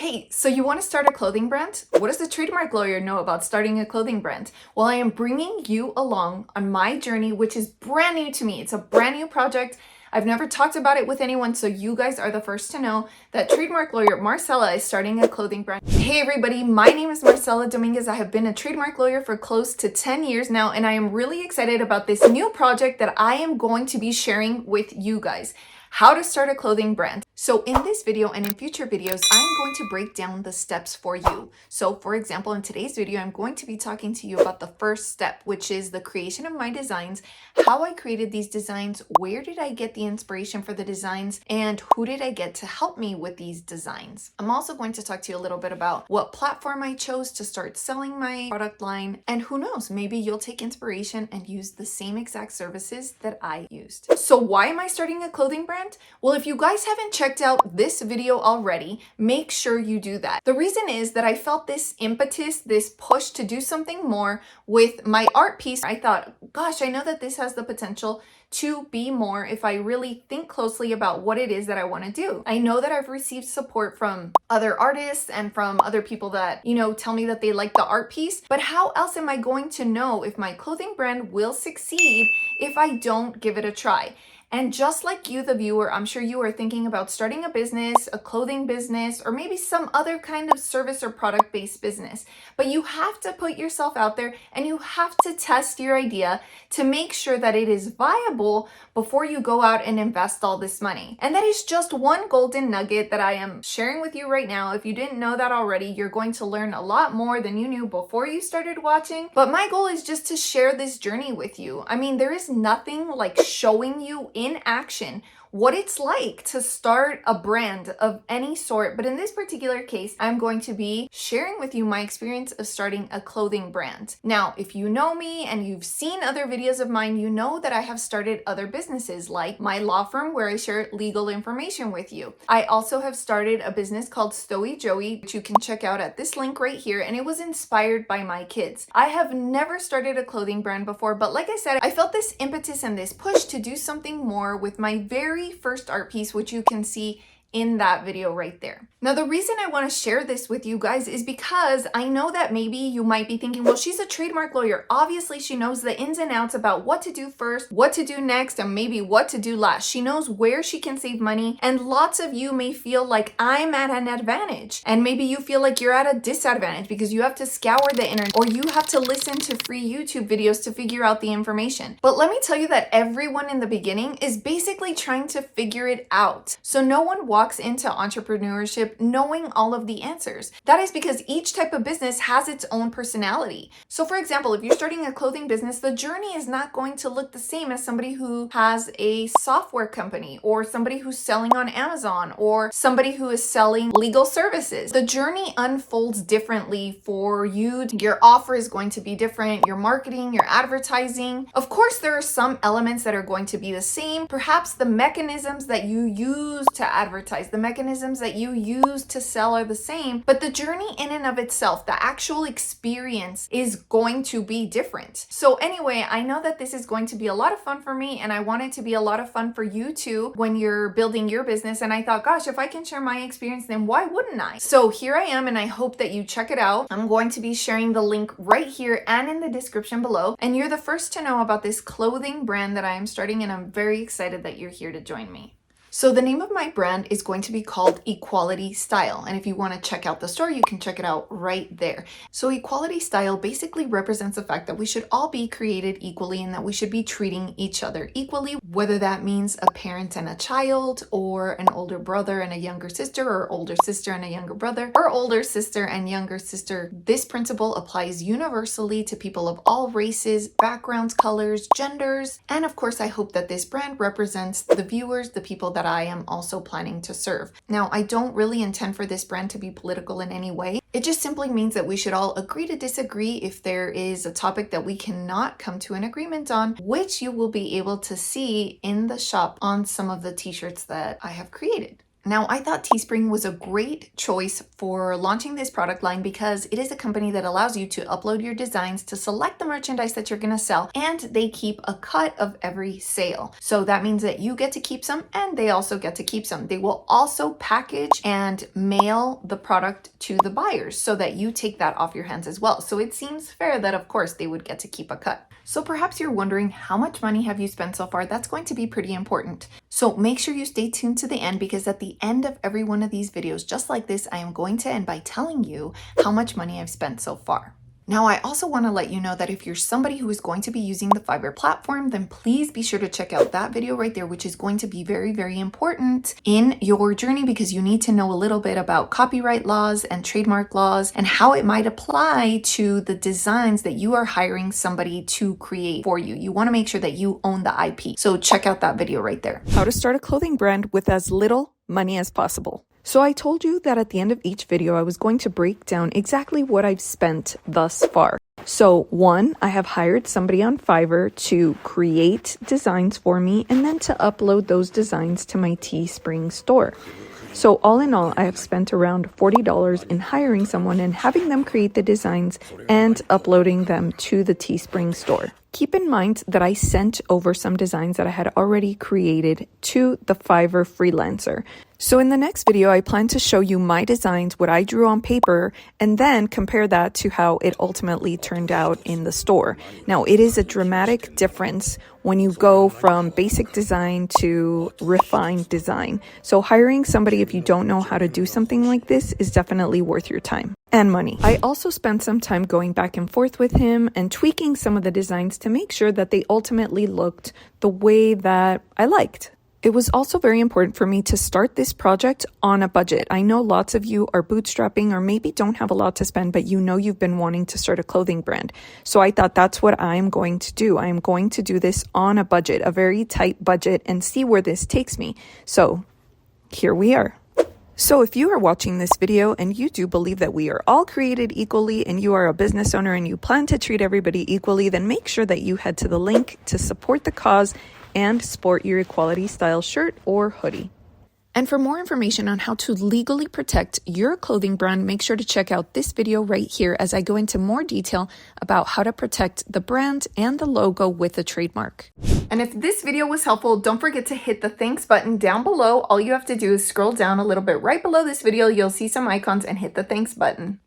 Hey, so you want to start a clothing brand? What does the trademark lawyer know about starting a clothing brand? Well, I am bringing you along on my journey, which is brand new to me. It's a brand new project. I've never talked about it with anyone, so you guys are the first to know that trademark lawyer Marcella is starting a clothing brand. Hey everybody, my name is Marcella Dominguez. I have been a trademark lawyer for close to 10 years now, and I am really excited about this new project that I am going to be sharing with you guys. How to start a clothing brand. So in this video and in future videos, I'm going to break down the steps for you. So for example, in today's video, I'm going to be talking to you about the first step, which is the creation of my designs, how I created these designs, where did I get the inspiration for the designs, and who did I get to help me with these designs. I'm also going to talk to you a little bit about what platform I chose to start selling my product line, and who knows, maybe you'll take inspiration and use the same exact services that I used. So why am I starting a clothing brand? Well, if you guys haven't checked out this video already, make sure you do that. The reason is that I felt this impetus, this push to do something more with my art piece. I thought, gosh, I know that this has the potential to be more if I really think closely about what it is that I want to do. I know that I've received support from other artists and from other people that, tell me that they like the art piece, but how else am I going to know if my clothing brand will succeed if I don't give it a try? And just like you, the viewer, I'm sure you are thinking about starting a business, a clothing business, or maybe some other kind of service or product-based business. But you have to put yourself out there and you have to test your idea to make sure that it is viable before you go out and invest all this money. And that is just one golden nugget that I am sharing with you right now. If you didn't know that already, you're going to learn a lot more than you knew before you started watching. But my goal is just to share this journey with you. I mean, there is nothing like showing you in action what it's like to start a brand of any sort. But in this particular case, I'm going to be sharing with you my experience of starting a clothing brand. Now, if you know me and you've seen other videos of mine, you know that I have started other businesses like my law firm where I share legal information with you. I also have started a business called Stoey Joey, which you can check out at this link right here. And it was inspired by my kids. I have never started a clothing brand before, but like I said, I felt this impetus and this push to do something more with my very first art piece, which you can see in that video right there. Now, the reason I want to share this with you guys is because I know that maybe you might be thinking, well, she's a trademark lawyer. Obviously, she knows the ins and outs about what to do first, what to do next, and maybe what to do last. She knows where she can save money. And lots of you may feel like I'm at an advantage. And maybe you feel like you're at a disadvantage because you have to scour the internet or you have to listen to free YouTube videos to figure out the information. But let me tell you that everyone in the beginning is basically trying to figure it out. So no one walks into entrepreneurship knowing all of the answers. That is because each type of business has its own personality. So for example, if you're starting a clothing business, the journey is not going to look the same as somebody who has a software company or somebody who's selling on Amazon or somebody who is selling legal services. The journey unfolds differently for you. Your offer is going to be different. Your marketing, your advertising. Of course, there are some elements that are going to be the same. Perhaps the mechanisms that you use to advertise, the mechanisms that you use to sell are the same, but the journey in and of itself, the actual experience is going to be different. So anyway, I know that this is going to be a lot of fun for me and I want it to be a lot of fun for you too when you're building your business. And I thought, gosh, if I can share my experience, then why wouldn't I? So here I am and I hope that you check it out. I'm going to be sharing the link right here and in the description below. And you're the first to know about this clothing brand that I am starting and I'm very excited that you're here to join me. So the name of my brand is going to be called Equality Style. And if you want to check out the store, you can check it out right there. So Equality Style basically represents the fact that we should all be created equally and that we should be treating each other equally, whether that means a parent and a child or an older brother and a younger sister or older sister and a younger brother or older sister and younger sister. This principle applies universally to people of all races, backgrounds, colors, genders. And of course, I hope that this brand represents the viewers, the people that I am also planning to serve. Now, I don't really intend for this brand to be political in any way. It just simply means that we should all agree to disagree if there is a topic that we cannot come to an agreement on, which you will be able to see in the shop on some of the t-shirts that I have created. Now, I thought Teespring was a great choice for launching this product line because it is a company that allows you to upload your designs to select the merchandise that you're gonna sell, and they keep a cut of every sale. So that means that you get to keep some and they also get to keep some. They will also package and mail the product to the buyers so that you take that off your hands as well. So it seems fair that of course they would get to keep a cut. So perhaps you're wondering, how much money have you spent so far? That's going to be pretty important. So make sure you stay tuned to the end, because at the end of every one of these videos, just like this, I am going to end by telling you how much money I've spent so far. Now, I also want to let you know that if you're somebody who is going to be using the Fiverr platform, then please be sure to check out that video right there, which is going to be very, very important in your journey, because you need to know a little bit about copyright laws and trademark laws and how it might apply to the designs that you are hiring somebody to create for you. You want to make sure that you own the IP. So check out that video right there. How to start a clothing brand with as little money as possible. So I told you that at the end of each video, I was going to break down exactly what I've spent thus far. So 1, I have hired somebody on Fiverr to create designs for me and then to upload those designs to my Teespring store. So all in all, I have spent around $40 in hiring someone and having them create the designs and uploading them to the Teespring store. Keep in mind that I sent over some designs that I had already created to the Fiverr freelancer. So in the next video, I plan to show you my designs, what I drew on paper, and then compare that to how it ultimately turned out in the store. Now, it is a dramatic difference when you go from basic design to refined design. So hiring somebody, if you don't know how to do something like this, is definitely worth your time and money. I also spent some time going back and forth with him and tweaking some of the designs to make sure that they ultimately looked the way that I liked. It was also very important for me to start this project on a budget. I know lots of you are bootstrapping or maybe don't have a lot to spend, but you know you've been wanting to start a clothing brand. So I thought that's what I'm going to do. I am going to do this on a budget, a very tight budget, and see where this takes me. So here we are. So if you are watching this video and you do believe that we are all created equally and you are a business owner and you plan to treat everybody equally, then make sure that you head to the link to support the cause and sport your equality style shirt or hoodie. And for more information on how to legally protect your clothing brand, make sure to check out this video right here as I go into more detail about how to protect the brand and the logo with a trademark. And if this video was helpful, don't forget to hit the thanks button down below. All you have to do is scroll down a little bit right below this video. You'll see some icons and hit the thanks button.